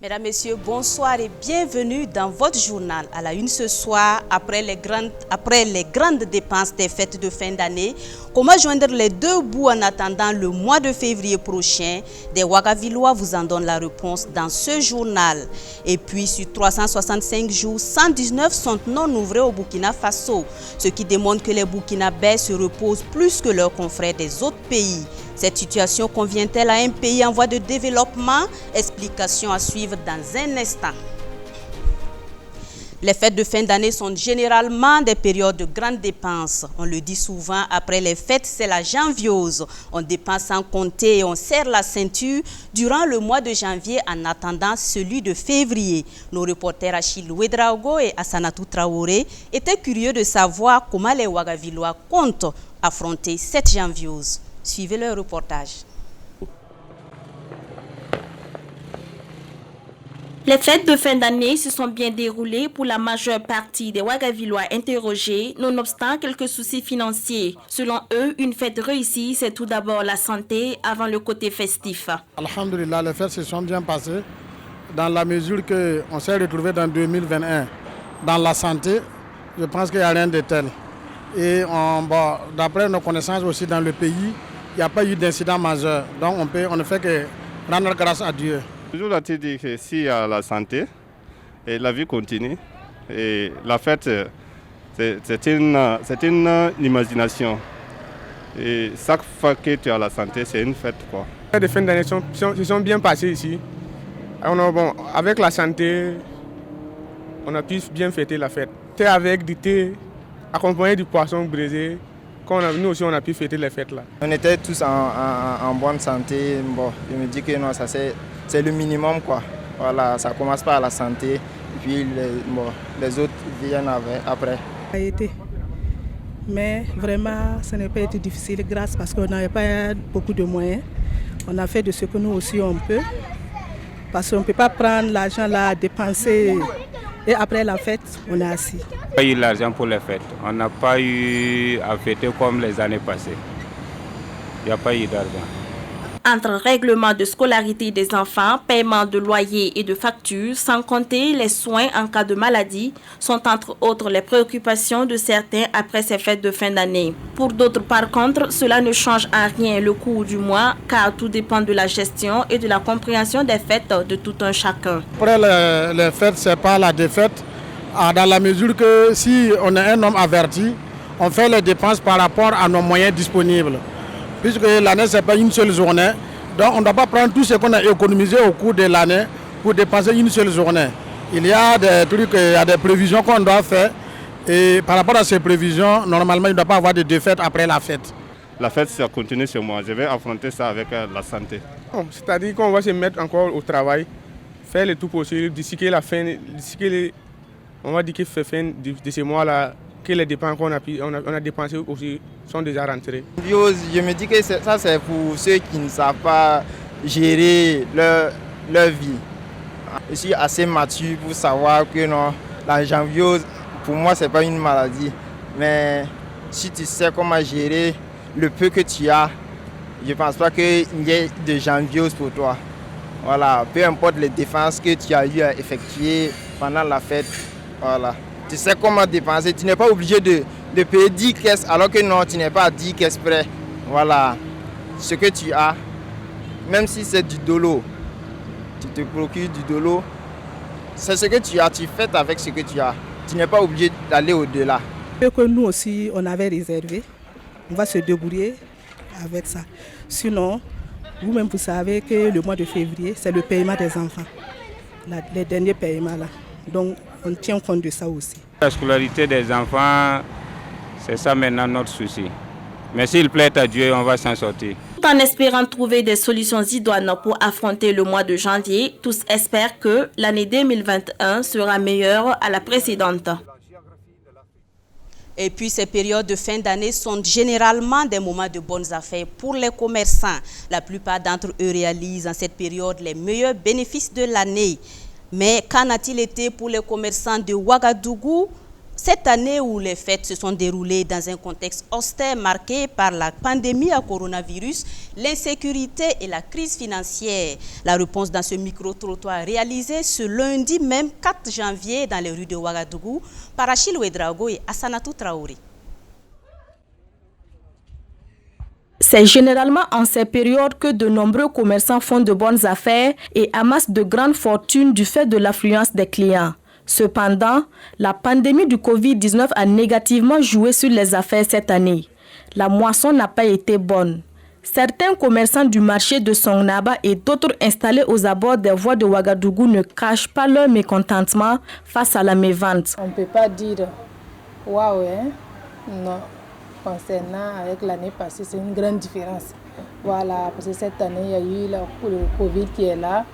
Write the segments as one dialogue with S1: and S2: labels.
S1: Mesdames, Messieurs, bonsoir et bienvenue dans votre journal. À la une ce soir, après les grandes dépenses des fêtes de fin d'année, comment joindre les deux bouts en attendant le mois de février prochain? Des Ouagavillois vous en donnent la réponse dans ce journal. Et puis, sur 365 jours, 119 sont non ouvrés au Burkina Faso, ce qui démontre que les Burkinabés se reposent plus que leurs confrères des autres pays. Cette situation convient-elle à un pays en voie de développement? Explication à suivre dans un instant. Les fêtes de fin d'année sont généralement des périodes de grandes dépenses. On le dit souvent, après les fêtes, c'est la janviose. On dépense sans compter et on serre la ceinture durant le mois de janvier en attendant celui de février. Nos reporters Achille Ouedraogo et Assanatou Traoré étaient curieux de savoir comment les Ouagavillois comptent affronter cette janviose. Suivez le reportage.
S2: Les fêtes de fin d'année se sont bien déroulées pour la majeure partie des Ouagavillois interrogés, nonobstant quelques soucis financiers. Selon eux, une fête réussie, c'est tout d'abord la santé avant le côté festif.
S3: Alhamdulillah, les fêtes se sont bien passées dans la mesure qu'on s'est retrouvé dans 2021. Dans la santé, je pense qu'il n'y a rien de tel. Et d'après nos connaissances aussi dans le pays, il n'y a pas eu d'incident majeur. Donc on ne fait que rendre grâce à Dieu.
S4: Toujours a-t-il dit que s'il y a la santé, et la vie continue. Et la fête, c'est une imagination. Et chaque fois que tu as la santé, c'est une fête, quoi.
S5: Les fêtes de fin d'année se sont bien passées ici. Alors, avec la santé, on a pu bien fêter la fête. Thé avec du thé, accompagné du poisson braisé. Nous aussi, on a pu fêter les fêtes là.
S6: On était tous en bonne santé. Bon, je me dis que non, ça c'est le minimum, quoi. Voilà, ça commence par la santé, et puis les autres viennent après.
S7: Ça a été. Mais vraiment, ça n'a pas été difficile grâce parce qu'on n'avait pas beaucoup de moyens. On a fait de ce que nous aussi on peut. Parce qu'on ne peut pas prendre l'argent là, dépenser et après la fête, on est assis.
S8: On n'a pas eu l'argent pour les fêtes. On n'a pas eu à fêter comme les années passées. Il n'y a pas eu d'argent.
S2: Entre règlement de scolarité des enfants, paiement de loyer et de factures, sans compter les soins en cas de maladie, sont entre autres les préoccupations de certains après ces fêtes de fin d'année. Pour d'autres, par contre, cela ne change en rien le cours du mois, car tout dépend de la gestion et de la compréhension des fêtes de tout un chacun.
S3: Après les fêtes, ce n'est pas la défaite, dans la mesure que si on est un homme averti, on fait les dépenses par rapport à nos moyens disponibles. Puisque l'année, ce n'est pas une seule journée. Donc on ne doit pas prendre tout ce qu'on a économisé au cours de l'année pour dépenser une seule journée. Il y a des trucs, il y a des prévisions qu'on doit faire. Et par rapport à ces prévisions, normalement, il ne doit pas avoir de défaite après la fête.
S4: La fête, ça continue sur moi. Je vais affronter ça avec la santé.
S5: C'est-à-dire qu'on va se mettre encore au travail, faire le tout possible, d'ici que la fin, on va dire que la fin de ce mois-là, que les dépenses qu'on a dépensées aussi sont déjà rentrées.
S6: Je me dis que ça c'est pour ceux qui ne savent pas gérer leur vie. Je suis assez mature pour savoir que non, la janviose, pour moi, ce n'est pas une maladie. Mais si tu sais comment gérer le peu que tu as, je ne pense pas qu'il y ait de janviose pour toi. Voilà, peu importe les dépenses que tu as eu à effectuer pendant la fête, voilà. Tu sais comment dépenser, tu n'es pas obligé de payer 10 caisses alors que non, tu n'es pas à 10 caisses près. Voilà, ce que tu as, même si c'est du dolo, tu te procures du dolo, c'est ce que tu as, tu fais avec ce que tu as. Tu n'es pas obligé d'aller au-delà.
S7: Ce que nous aussi, on avait réservé, on va se débrouiller avec ça. Sinon, vous-même, vous savez que le mois de février, c'est le paiement des enfants, les derniers paiements là. Donc, on tient compte de ça aussi.
S8: La scolarité des enfants, c'est ça maintenant notre souci. Mais s'il plaît à Dieu, on va s'en sortir.
S2: Tout en espérant trouver des solutions idoines pour affronter le mois de janvier, tous espèrent que l'année 2021 sera meilleure à la précédente.
S1: Et puis, ces périodes de fin d'année sont généralement des moments de bonnes affaires pour les commerçants. La plupart d'entre eux réalisent en cette période les meilleurs bénéfices de l'année. Mais qu'en a-t-il été pour les commerçants de Ouagadougou? Cette année où les fêtes se sont déroulées dans un contexte austère marqué par la pandémie à coronavirus, l'insécurité et la crise financière. La réponse dans ce micro-trottoir réalisé ce lundi même 4 janvier dans les rues de Ouagadougou par Achille Ouedraogo et Assanatou Traoré.
S2: C'est généralement en ces périodes que de nombreux commerçants font de bonnes affaires et amassent de grandes fortunes du fait de l'affluence des clients. Cependant, la pandémie du Covid-19 a négativement joué sur les affaires cette année. La moisson n'a pas été bonne. Certains commerçants du marché de Songnaba et d'autres installés aux abords des voies de Ouagadougou ne cachent pas leur mécontentement face à la mévente.
S9: On ne peut pas dire « waouh, hein? » Non. Concernant avec l'année passée, c'est une grande différence. Voilà, parce que cette année, il y a eu le Covid qui est là.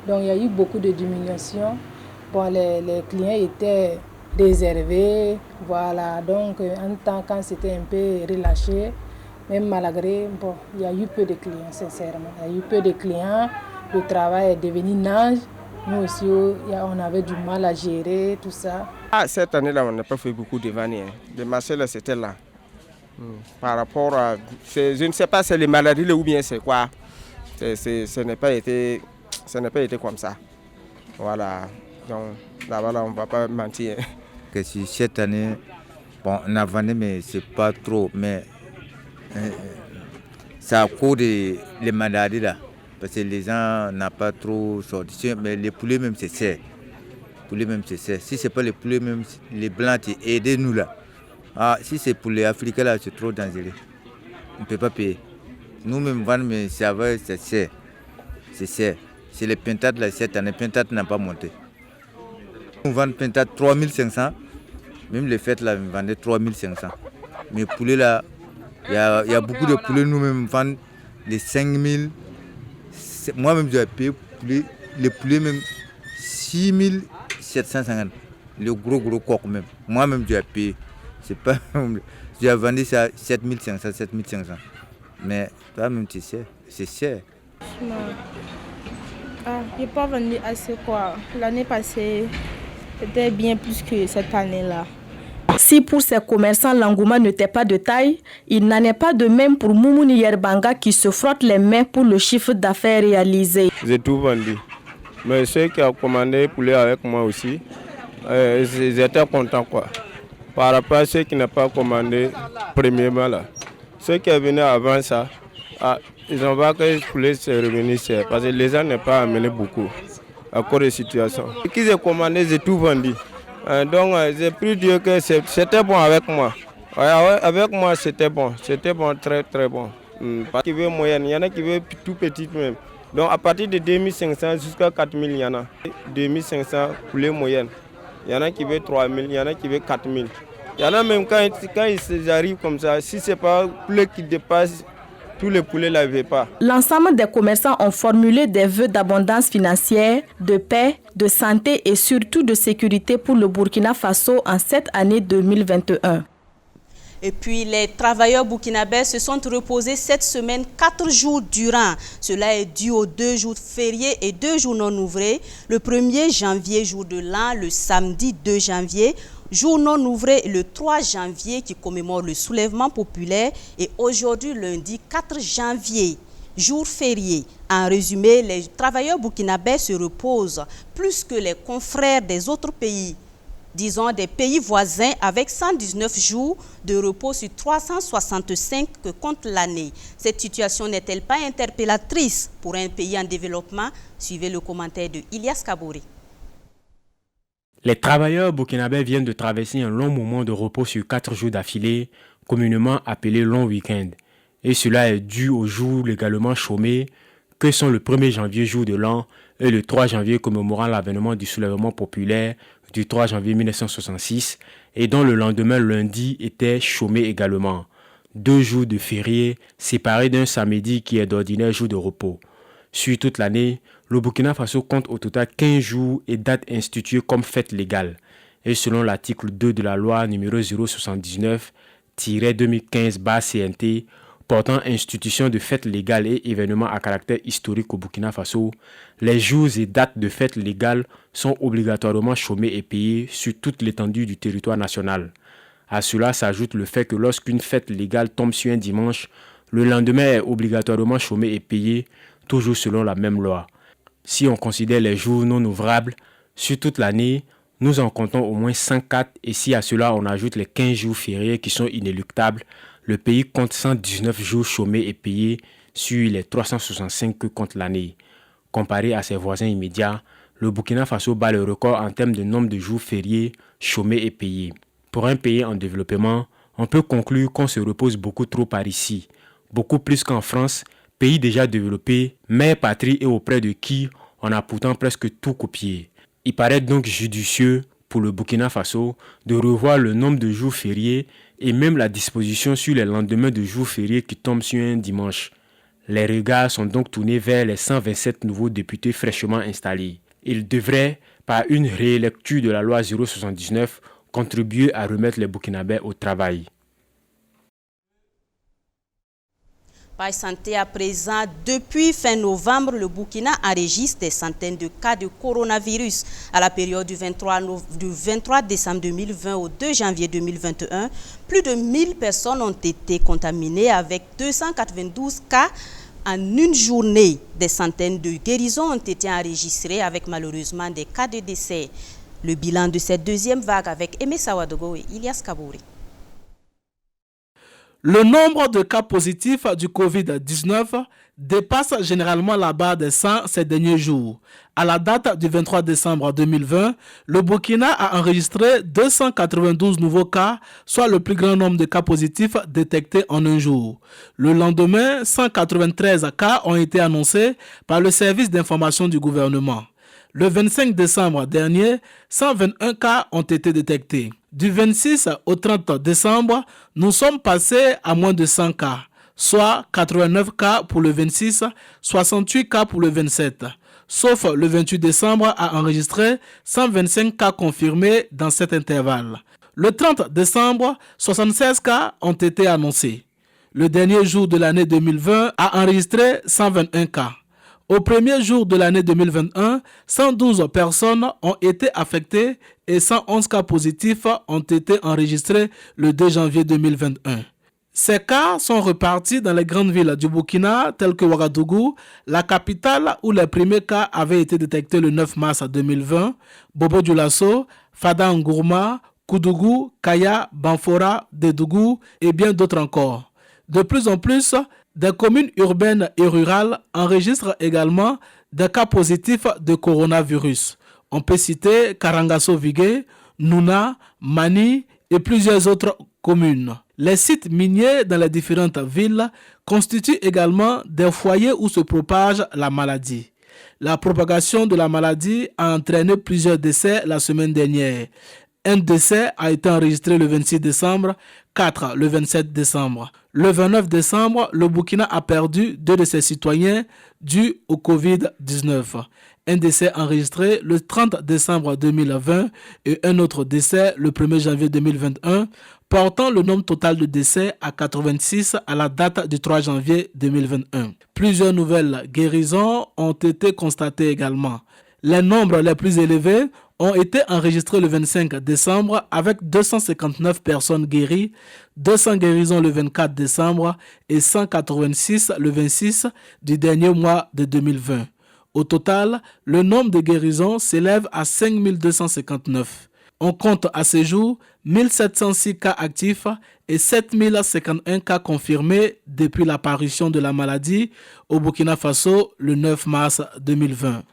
S9: Donc, il y a eu beaucoup de diminution. Bon, les clients étaient réservés. Voilà, donc, en temps, quand c'était un peu relâché, même malgré, bon, il y a eu peu de clients, sincèrement. Il y a eu peu de clients. Le travail est devenu nage. Nous aussi, on avait du mal à gérer tout ça.
S5: Cette année-là, on n'a pas fait beaucoup de ventes. Le marché, là, c'était là. Par rapport à... Je ne sais pas si c'est les maladies ou bien c'est quoi. Ce n'a pas été comme ça. Voilà. Donc là, voilà, on ne va pas mentir.
S10: Que si cette année, bon, on a vendu, mais c'est pas trop. Mais c'est à cause des maladies là. Parce que les gens n'ont pas trop sorti. Mais les poulets même, c'est ça. Si ce n'est pas les poulets même, les blancs, aidez-nous là. Ah, si c'est pour les Africains là, c'est trop dangereux. On ne peut pas payer. Nous-mêmes, vendre, mais c'est c'est. C'est les pintades là, cette année, pintade n'a pas monté. On vend pintade 3500. Même les fêtes là, on vendait 3500. Mais poulets là, il y a beaucoup de poulets, nous-mêmes, vendons les 5000. Moi-même, j'ai payé les poulets même 6750. Le gros coq même. Moi-même, j'ai payé. C'est pas, j'ai vendu ça à 7500. Mais toi-même, tu sais, c'est cher.
S11: Je n'ai pas vendu assez quoi. L'année passée, c'était bien plus que cette année-là.
S2: Si pour ces commerçants, l'engouement n'était pas de taille, il n'en est pas de même pour Moumouni Yerbanga qui se frotte les mains pour le chiffre d'affaires réalisé.
S5: J'ai tout vendu. Mais ceux qui ont commandé poulet avec moi aussi, ils étaient contents quoi. Par rapport à ceux qui n'ont pas commandé premièrement là. Ceux qui sont venus avant ça, ils ont vu que le poulet s'est revenu cher. Parce que les gens n'ont pas amené beaucoup à cause de la situation. Ceux qui ont commandé, j'ai tout vendu. Donc j'ai pu dire que c'était bon avec moi. Avec moi c'était bon, très très bon. Parce qu'il veut moyenne, il y en a qui veulent tout petit même. Donc à partir de 2500 jusqu'à 4000, il y en a. 2500 poulet moyenne. Il y en a qui veulent 3000, il y en a qui veulent 4000. Il y en a même quand ils arrivent comme ça, si ce n'est pas le poulet qui dépasse, tous les poulets ne l'avaient pas.
S2: L'ensemble des commerçants ont formulé des vœux d'abondance financière, de paix, de santé et surtout de sécurité pour le Burkina Faso en cette année 2021.
S1: Et puis, les travailleurs burkinabés se sont reposés cette semaine 4 jours durant. Cela est dû aux 2 jours fériés et 2 jours non ouvrés. Le 1er janvier, jour de l'an, le samedi 2 janvier, jour non ouvré le 3 janvier qui commémore le soulèvement populaire et aujourd'hui, lundi 4 janvier, jour férié. En résumé, les travailleurs burkinabés se reposent plus que les confrères des autres pays. Disons des pays voisins avec 119 jours de repos sur 365 que compte l'année. Cette situation n'est-elle pas interpellatrice pour un pays en développement? Suivez le commentaire de Ilyas Kabouri.
S12: Les travailleurs burkinabés viennent de traverser un long moment de repos sur 4 jours d'affilée, communément appelé long week-end. Et cela est dû aux jours légalement chômés que sont le 1er janvier, jour de l'an, et le 3 janvier commémorant l'avènement du soulèvement populaire du 3 janvier 1966 et dont le lendemain lundi était chômé également. 2 jours de férié séparés d'un samedi qui est d'ordinaire jour de repos. Sur toute l'année, le Burkina Faso compte au total 15 jours et dates instituées comme fêtes légales. Et selon l'article 2 de la loi numéro 079-2015-CNT portant institution de fêtes légales et événements à caractère historique au Burkina Faso, les jours et dates de fêtes légales sont obligatoirement chômés et payés sur toute l'étendue du territoire national. À cela s'ajoute le fait que lorsqu'une fête légale tombe sur un dimanche, le lendemain est obligatoirement chômé et payé, toujours selon la même loi. Si on considère les jours non ouvrables, sur toute l'année, nous en comptons au moins 104 et si à cela on ajoute les 15 jours fériés qui sont inéluctables, le pays compte 119 jours chômés et payés sur les 365 que compte l'année. Comparé à ses voisins immédiats, le Burkina Faso bat le record en termes de nombre de jours fériés, chômés et payés. Pour un pays en développement, on peut conclure qu'on se repose beaucoup trop par ici, beaucoup plus qu'en France, pays déjà développé, mère patrie et auprès de qui on a pourtant presque tout copié. Il paraît donc judicieux pour le Burkina Faso de revoir le nombre de jours fériés et même la disposition sur les lendemains de jours fériés qui tombent sur un dimanche. Les regards sont donc tournés vers les 127 nouveaux députés fraîchement installés. Ils devraient, par une rélecture de la loi 079, contribuer à remettre les Burkinabés au travail.
S1: Page santé à présent, depuis fin novembre, le Burkina enregistre des centaines de cas de coronavirus. À la période du 23 décembre 2020 au 2 janvier 2021, plus de 1000 personnes ont été contaminées avec 292 cas en une journée. Des centaines de guérisons ont été enregistrées avec malheureusement des cas de décès. Le bilan de cette deuxième vague avec Aimé Sawadogo et Ilyas Kabouri.
S13: Le nombre de cas positifs du Covid-19 dépasse généralement la barre des 100 ces derniers jours. À la date du 23 décembre 2020, le Burkina a enregistré 292 nouveaux cas, soit le plus grand nombre de cas positifs détectés en un jour. Le lendemain, 193 cas ont été annoncés par le service d'information du gouvernement. Le 25 décembre dernier, 121 cas ont été détectés. Du 26 au 30 décembre, nous sommes passés à moins de 100 cas, soit 89 cas pour le 26, 68 cas pour le 27. Sauf le 28 décembre a enregistré 125 cas confirmés dans cet intervalle. Le 30 décembre, 76 cas ont été annoncés. Le dernier jour de l'année 2020 a enregistré 121 cas. Au premier jour de l'année 2021, 112 personnes ont été affectées et 111 cas positifs ont été enregistrés le 2 janvier 2021. Ces cas sont repartis dans les grandes villes du Burkina telles que Ouagadougou, la capitale où les premiers cas avaient été détectés le 9 mars 2020, Bobo-Dioulasso, Fada Ngourma, Koudougou, Kaya, Banfora, Dédougou et bien d'autres encore. De plus en plus, des communes urbaines et rurales enregistrent également des cas positifs de coronavirus. On peut citer Karangasso-Vigué, Nouna, Mani et plusieurs autres communes. Les sites miniers dans les différentes villes constituent également des foyers où se propage la maladie. La propagation de la maladie a entraîné plusieurs décès la semaine dernière. Un décès a été enregistré le 26 décembre, 4 le 27 décembre. Le 29 décembre, le Burkina a perdu 2 de ses citoyens dû au Covid-19. Un décès enregistré le 30 décembre 2020 et un autre décès le 1er janvier 2021, portant le nombre total de décès à 86 à la date du 3 janvier 2021. Plusieurs nouvelles guérisons ont été constatées également. Les nombres les plus élevés ont été enregistrés le 25 décembre avec 259 personnes guéries, 200 guérisons le 24 décembre et 186 le 26 du dernier mois de 2020. Au total, le nombre de guérisons s'élève à 5259. On compte à ce jour 1706 cas actifs et 7051 cas confirmés depuis l'apparition de la maladie au Burkina Faso le 9 mars 2020.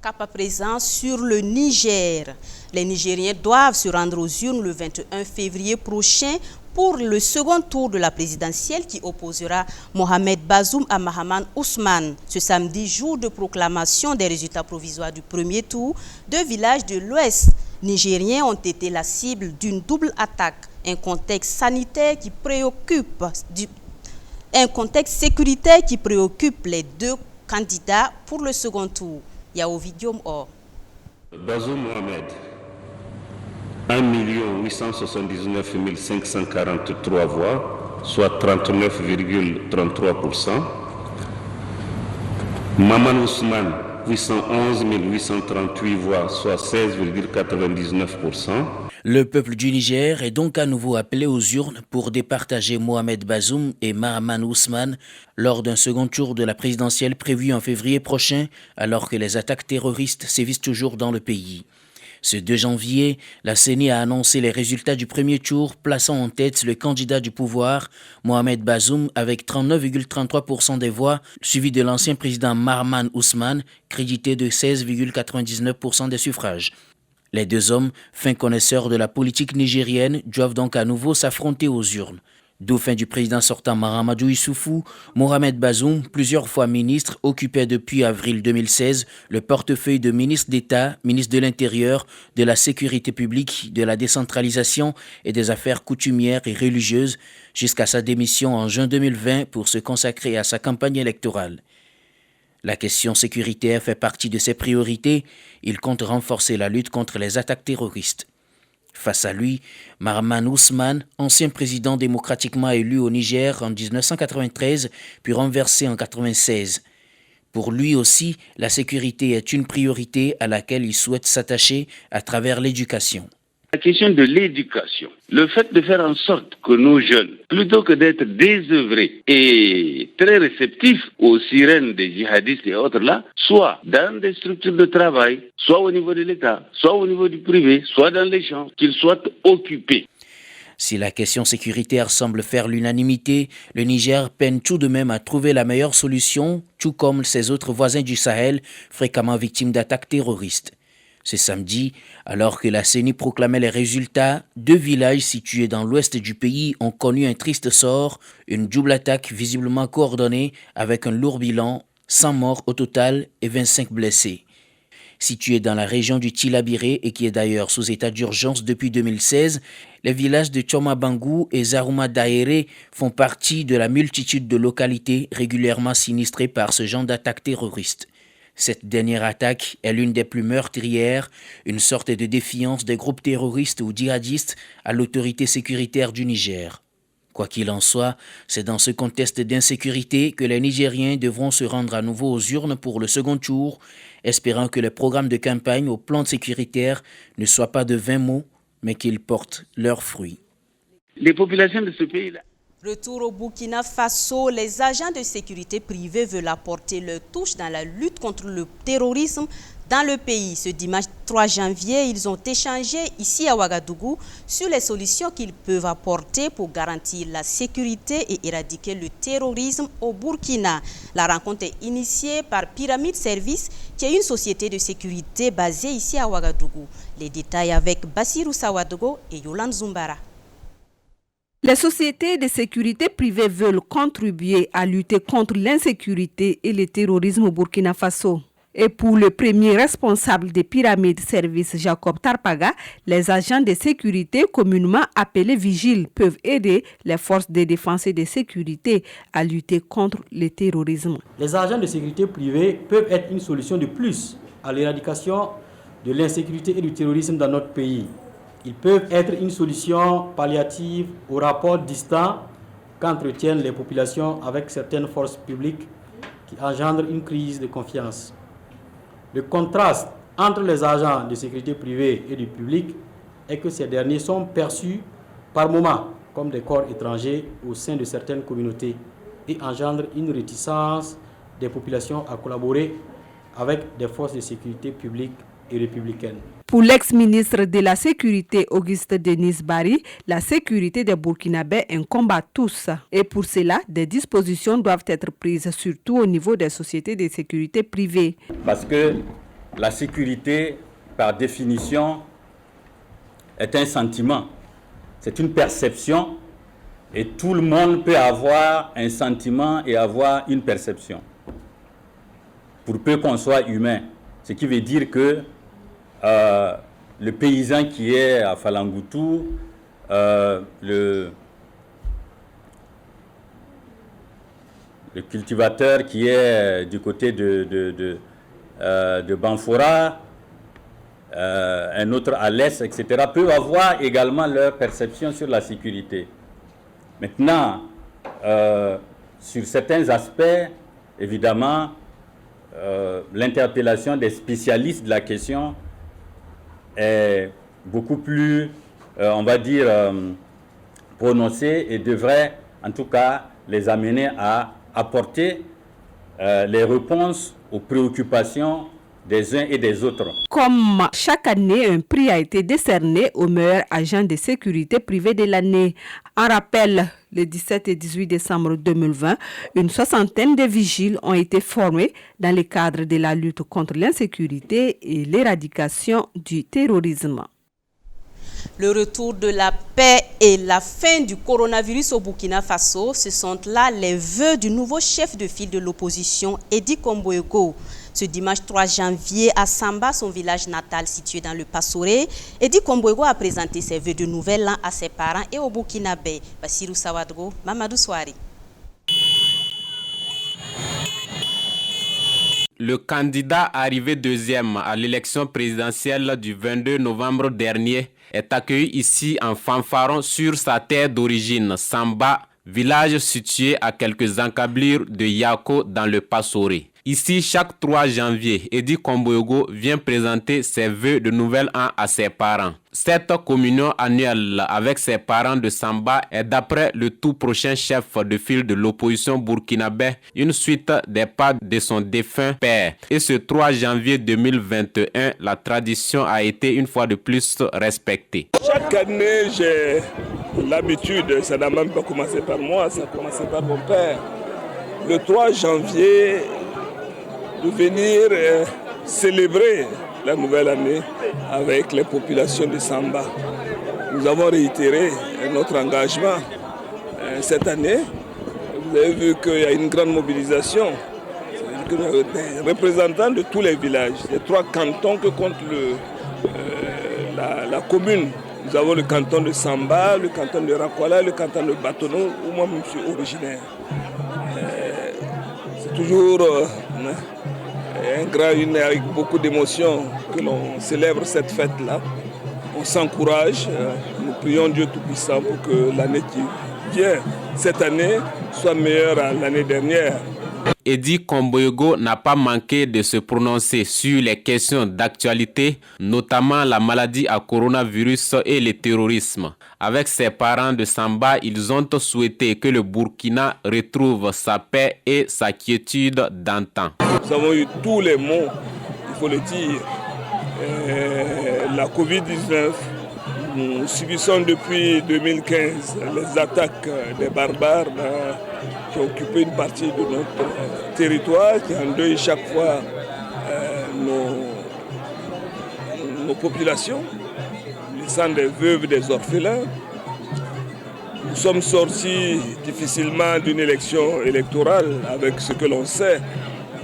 S1: Cap à présent sur le Niger. Les Nigériens doivent se rendre aux urnes le 21 février prochain pour le second tour de la présidentielle qui opposera Mohamed Bazoum à Mahaman Ousmane. Ce samedi, jour de proclamation des résultats provisoires du premier tour, 2 villages de l'Ouest nigérien ont été la cible d'une double attaque. Un contexte sanitaire qui préoccupe, un contexte sécuritaire qui préoccupe les 2 candidats pour le second tour. Yaovi Diom Or.
S14: Bazoum Mohamed 1 879 543 voix, soit 39,33%. Maman Ousmane, 811 838 voix, soit 16,99%.
S15: Le peuple du Niger est donc à nouveau appelé aux urnes pour départager Mohamed Bazoum et Mahaman Ousmane lors d'un second tour de la présidentielle prévue en février prochain, alors que les attaques terroristes sévissent toujours dans le pays. Ce 2 janvier, la CENI a annoncé les résultats du premier tour, plaçant en tête le candidat du pouvoir, Mohamed Bazoum, avec 39,33% des voix, suivi de l'ancien président Mahaman Ousmane, crédité de 16,99% des suffrages. Les deux hommes, fins connaisseurs de la politique nigérienne, doivent donc à nouveau s'affronter aux urnes. Dauphin du président sortant Mahamadou Issoufou, Mohamed Bazoum, plusieurs fois ministre, occupait depuis avril 2016 le portefeuille de ministre d'État, ministre de l'Intérieur, de la Sécurité publique, de la décentralisation et des affaires coutumières et religieuses, jusqu'à sa démission en juin 2020 pour se consacrer à sa campagne électorale. La question sécuritaire fait partie de ses priorités. Il compte renforcer la lutte contre les attaques terroristes. Face à lui, Mahaman Ousmane, ancien président démocratiquement élu au Niger en 1993, puis renversé en 1996. Pour lui aussi, la sécurité est une priorité à laquelle il souhaite s'attacher à travers l'éducation.
S16: La question de l'éducation, le fait de faire en sorte que nos jeunes, plutôt que d'être désœuvrés et très réceptifs aux sirènes des djihadistes et autres là, soient dans des structures de travail, soit au niveau de l'État, soit au niveau du privé, soit dans les champs, qu'ils soient occupés.
S15: Si la question sécuritaire semble faire l'unanimité, le Niger peine tout de même à trouver la meilleure solution, tout comme ses autres voisins du Sahel, fréquemment victimes d'attaques terroristes. Ce samedi, alors que la CENI proclamait les résultats, 2 villages situés dans l'ouest du pays ont connu un triste sort, une double attaque visiblement coordonnée avec un lourd bilan, 100 morts au total et 25 blessés. Situé dans la région du Tillabiré et qui est d'ailleurs sous état d'urgence depuis 2016, les villages de Tchomabangou et Zarouma Daéré font partie de la multitude de localités régulièrement sinistrées par ce genre d'attaque terroriste. Cette dernière attaque est l'une des plus meurtrières, une sorte de défiance des groupes terroristes ou djihadistes à l'autorité sécuritaire du Niger. Quoi qu'il en soit, c'est dans ce contexte d'insécurité que les Nigériens devront se rendre à nouveau aux urnes pour le second tour, espérant que les programmes de campagne au plan sécuritaire ne soient pas de vains mots, mais qu'ils portent leurs fruits.
S16: Les populations de ce pays-là.
S1: Retour au Burkina Faso, les agents de sécurité privés veulent apporter leur touche dans la lutte contre le terrorisme dans le pays. Ce dimanche 3 janvier, ils ont échangé ici à Ouagadougou sur les solutions qu'ils peuvent apporter pour garantir la sécurité et éradiquer le terrorisme au Burkina. La rencontre est initiée par Pyramide Service, qui est une société de sécurité basée ici à Ouagadougou. Les détails avec Bassirou Sawadogo et Yolande Zumbara.
S17: Les sociétés de sécurité privées veulent contribuer à lutter contre l'insécurité et le terrorisme au Burkina Faso. Et pour le premier responsable des Pyramides Service, Jacob Tarpaga, les agents de sécurité communément appelés vigiles peuvent aider les forces de défense et de sécurité à lutter contre le terrorisme.
S18: Les agents de sécurité privés peuvent être une solution de plus à l'éradication de l'insécurité et du terrorisme dans notre pays. Ils peuvent être une solution palliative aux rapports distants qu'entretiennent les populations avec certaines forces publiques qui engendrent une crise de confiance. Le contraste entre les agents de sécurité privée et du public est que ces derniers sont perçus par moments comme des corps étrangers au sein de certaines communautés et engendrent une réticence des populations à collaborer avec des forces de sécurité publiques et républicaines.
S17: Pour l'ex-ministre de la Sécurité, Auguste Denis Barry, la sécurité des Burkinabés incombe à tous. Et pour cela, des dispositions doivent être prises, surtout au niveau des sociétés de sécurité privées.
S19: Parce que la sécurité, par définition, est un sentiment. C'est une perception et tout le monde peut avoir un sentiment et avoir une perception. Pour peu qu'on soit humain. Ce qui veut dire que le paysan qui est à Falangoutou, le cultivateur qui est du côté de Banfora, un autre à l'est, etc., peuvent avoir également leur perception sur la sécurité. Maintenant, sur certains aspects, évidemment, l'interpellation des spécialistes de la question est beaucoup plus, on va dire, prononcée et devrait en tout cas les amener à apporter les réponses aux préoccupations des uns et des autres.
S17: Comme chaque année, un prix a été décerné au meilleur agent de sécurité privée de l'année. En rappel, le 17 et 18 décembre 2020, une soixantaine de vigiles ont été formés dans le cadre de la lutte contre l'insécurité et l'éradication du terrorisme.
S1: Le retour de la paix et la fin du coronavirus au Burkina Faso, ce sont là les vœux du nouveau chef de file de l'opposition, Edi Komboego. Ce dimanche 3 janvier, à Samba, son village natal situé dans le Passoré, Edi Komboego a présenté ses vœux de nouvel an à ses parents et au Burkinabé. Bassirou Sawadgo, Mamadou Souari.
S12: Le candidat arrivé deuxième à l'élection présidentielle du 22 novembre dernier est accueilli ici en fanfaron sur sa terre d'origine, Samba, village situé à quelques encablures de Yako dans le Passoré. Ici, chaque 3 janvier, Edi Komboego vient présenter ses vœux de nouvel an à ses parents. Cette communion annuelle avec ses parents de Samba est, d'après le tout prochain chef de file de l'opposition burkinabé, une suite des pas de son défunt père. Et ce 3 janvier 2021, la tradition a été une fois de plus respectée.
S20: Chaque année, j'ai l'habitude, ça n'a même pas commencé par moi, ça a commencé par mon père. Le 3 janvier, de venir célébrer la nouvelle année avec les populations de Samba. Nous avons réitéré notre engagement cette année. Vous avez vu qu'il y a une grande mobilisation. Des représentants de tous les villages, les 3 cantons que compte la commune. Nous avons le canton de Samba, le canton de Rakwala, le canton de Batono, où moi-même je suis originaire. C'est toujours avec beaucoup d'émotion que l'on célèbre cette fête-là. On s'encourage, nous prions Dieu Tout-Puissant pour que l'année qui vient, cette année, soit meilleure à l'année dernière.
S12: Edi Komboego n'a pas manqué de se prononcer sur les questions d'actualité, notamment la maladie à coronavirus et le terrorisme. Avec ses parents de Samba, ils ont souhaité que le Burkina retrouve sa paix et sa quiétude d'antan.
S20: Nous avons eu tous les mots, il faut le dire. La Covid-19, nous subissons depuis 2015 les attaques des barbares qui ont occupé une partie de notre territoire, qui endeuillent chaque fois nos populations, laissant des veuves, des orphelins. Nous sommes sortis difficilement d'une élection électorale avec ce que l'on sait,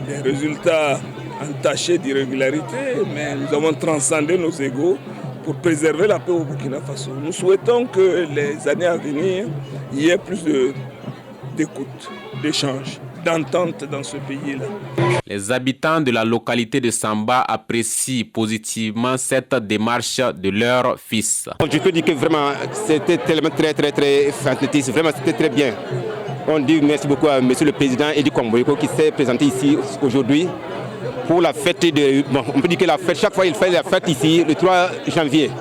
S20: des résultats entachés d'irrégularité, mais nous avons transcendé nos égos pour préserver la paix au Burkina Faso. Nous souhaitons que les années à venir, il y ait plus d'écoute, d'échange, d'entente dans ce pays-là.
S12: Les habitants de la localité de Samba apprécient positivement cette démarche de leur fils.
S21: Je peux dire que vraiment, c'était tellement très fantastique, vraiment c'était très bien. On dit merci beaucoup à M. le Président Edi Komboego qui s'est présenté ici aujourd'hui pour la fête de... Bon, on peut dire que la fête, chaque fois il fait la fête ici le 3 janvier.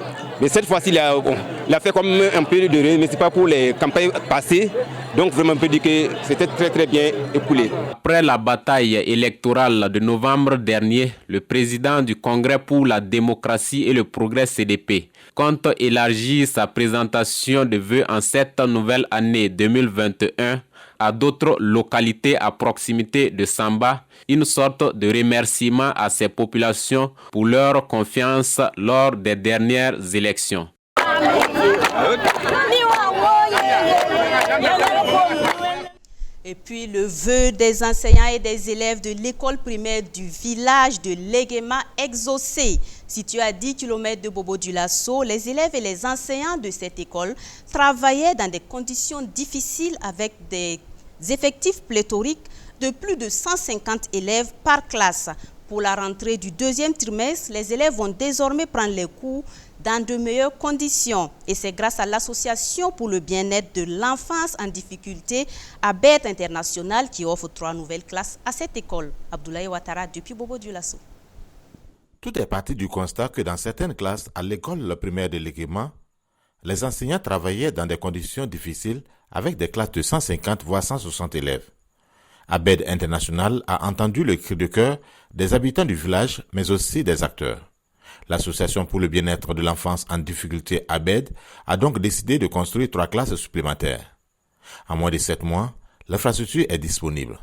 S21: Mais cette fois-ci, il a fait comme un peu de mais ce n'est pas pour les campagnes passées. Donc vraiment, on peut dire que c'était très bien écoulé.
S12: Après la bataille électorale de novembre dernier, le président du Congrès pour la démocratie et le progrès CDP compte élargir sa présentation de vœux en cette nouvelle année 2021 à d'autres localités à proximité de Samba, une sorte de remerciement à ces populations pour leur confiance lors des dernières élections.
S1: Et puis le vœu des enseignants et des élèves de l'école primaire du village de Léguéma exaucé. Situé à 10 km de Bobo-Dioulasso, les élèves et les enseignants de cette école travaillaient dans des conditions difficiles avec des effectifs pléthoriques de plus de 150 élèves par classe. Pour la rentrée du deuxième trimestre, les élèves vont désormais prendre les cours dans de meilleures conditions. Et c'est grâce à l'Association pour le bien-être de l'enfance en difficulté, ABED International, qui offre 3 nouvelles classes à cette école. Abdoulaye Ouattara depuis Bobo-Dioulasso.
S3: Tout est parti du constat que dans certaines classes à l'école primaire de Léguéma, les enseignants travaillaient dans des conditions difficiles avec des classes de 150 voire 160 élèves. ABED International a entendu le cri de cœur des habitants du village, mais aussi des acteurs. L'Association pour le bien-être de l'enfance en difficulté ABED a donc décidé de construire 3 classes supplémentaires. En moins de 7 mois, l'infrastructure est disponible.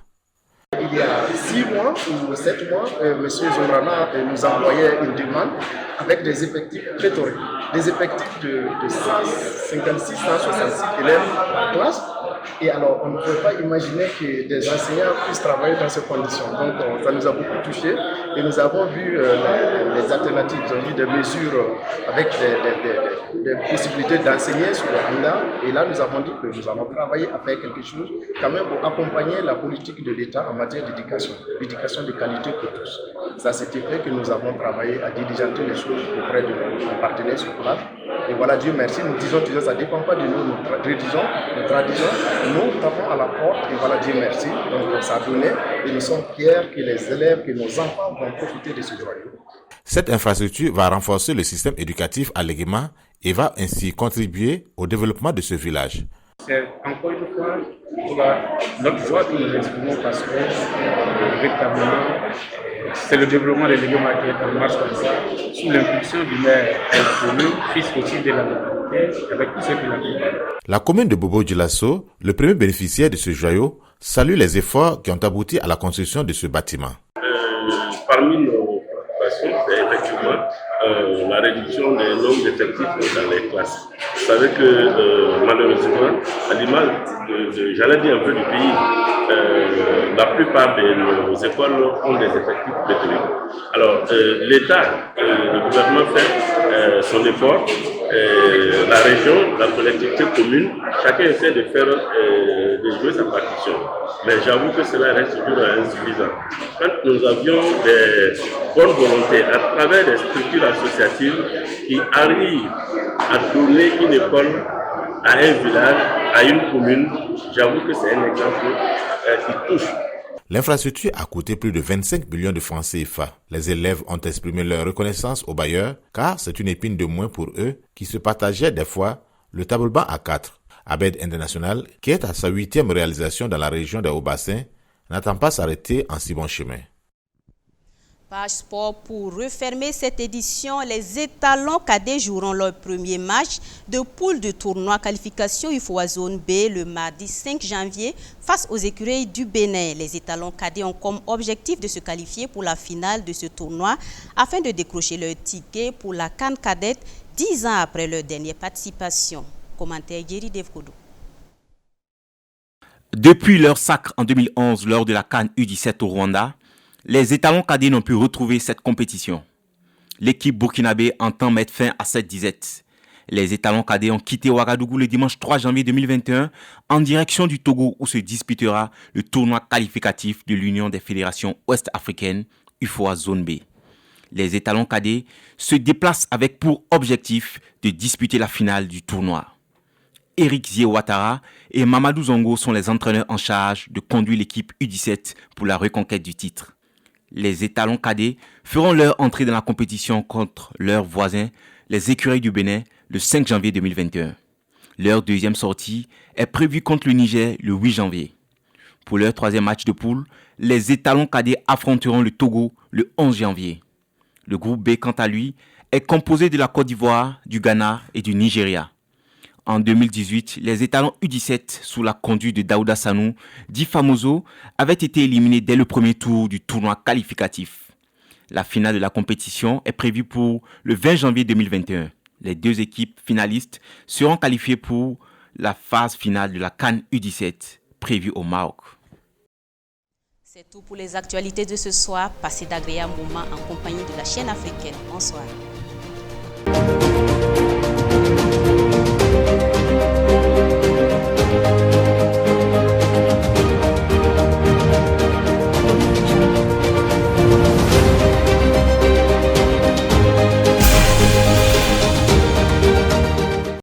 S22: Il y a 6 mois ou 7 mois, M. Zomrana nous envoyait une demande avec des effectifs pléthoriques, des effectifs de 156, 166 élèves par classe. Et alors, on ne peut pas imaginer que des enseignants puissent travailler dans ces conditions. Donc, ça nous a beaucoup touchés et nous avons vu les alternatives, nous avons vu des mesures avec des possibilités d'enseigner sur le hangar. Et là, nous avons dit que nous allons travailler à faire quelque chose quand même pour accompagner la politique de l'État en matière d'éducation, l'éducation de qualité pour tous. Ça, c'était fait que nous avons travaillé à diligenter les choses auprès de nos partenaires sur place. Et voilà, Dieu merci, nous disons toujours, ça ne dépend pas de nous, nous rédigeons, nous traduisons, nous tapons à la porte et voilà, Dieu merci. Donc ça a donné et nous sommes fiers que les élèves, que nos enfants vont profiter de ce joyau.
S3: Cette infrastructure va renforcer le système éducatif à Léguéma et va ainsi contribuer au développement de ce village.
S22: C'est encore une fois notre joie que nous exprimons parce que véritablement c'est le développement des Léguéma qui est en marche comme ça, sous l'impulsion du maire inconnu, fils aussi de la localité, avec tous ceux qui l'accompagnent.
S3: La commune de Bobo-Dioulasso, le premier bénéficiaire de ce joyau, salue les efforts qui ont abouti à la construction de ce bâtiment.
S14: Parmi nos préoccupations, c'est effectivement la réduction des nombres d'effectifs dans les classes. Vous savez que malheureusement, à l'image j'allais dire un peu du pays, la plupart de nos écoles ont des effectifs pléthoriques. Alors l'État, le gouvernement fait son effort, la région, la collectivité commune, chacun essaie de faire, de jouer sa partition. Mais j'avoue que cela reste toujours insuffisant. Quand nous avions des bonnes volontés à travers des structures associatives qui arrivent à donner une école à un village, à une commune, j'avoue que c'est un exemple qui touche.
S3: L'infrastructure a coûté plus de 25 millions de francs CFA. Les élèves ont exprimé leur reconnaissance aux bailleurs car c'est une épine de moins pour eux qui se partageaient des fois le tableau-banc à 4. ABED International, qui est à sa 8e réalisation dans la région des Hauts-Bassins, n'attend pas s'arrêter en si bon chemin.
S1: Page Sport, pour refermer cette édition, les étalons cadets joueront leur premier match de poule de tournoi qualification UFOA Zone B le mardi 5 janvier face aux écureuils du Bénin. Les étalons cadets ont comme objectif de se qualifier pour la finale de ce tournoi afin de décrocher leur ticket pour la CAN cadette 10 ans après leur dernière participation. Commentaire Jerry Devkodo.
S23: Depuis leur sacre en 2011 lors de la CAN U17 au Rwanda, les étalons cadets n'ont pu retrouver cette compétition. L'équipe burkinabé entend mettre fin à cette disette. Les étalons cadets ont quitté Ouagadougou le dimanche 3 janvier 2021 en direction du Togo où se disputera le tournoi qualificatif de l'Union des fédérations ouest-africaines, UFOA Zone B. Les étalons cadets se déplacent avec pour objectif de disputer la finale du tournoi. Eric Zie Ouattara et Mamadou Zongo sont les entraîneurs en charge de conduire l'équipe U17 pour la reconquête du titre. Les étalons cadets feront leur entrée dans la compétition contre leurs voisins, les écureuils du Bénin, le 5 janvier 2021. Leur deuxième sortie est prévue contre le Niger le 8 janvier. Pour leur troisième match de poule, les étalons cadets affronteront le Togo le 11 janvier. Le groupe B, quant à lui, est composé de la Côte d'Ivoire, du Ghana et du Nigeria. En 2018, les étalons U17, sous la conduite de Daouda Sanou, dit Famoso, avaient été éliminés dès le premier tour du tournoi qualificatif. La finale de la compétition est prévue pour le 20 janvier 2021. Les deux équipes finalistes seront qualifiées pour la phase finale de la CAN U17, prévue au Maroc.
S1: C'est tout pour les actualités de ce soir. Passez d'agréables moments en compagnie de la chaîne africaine. Bonsoir.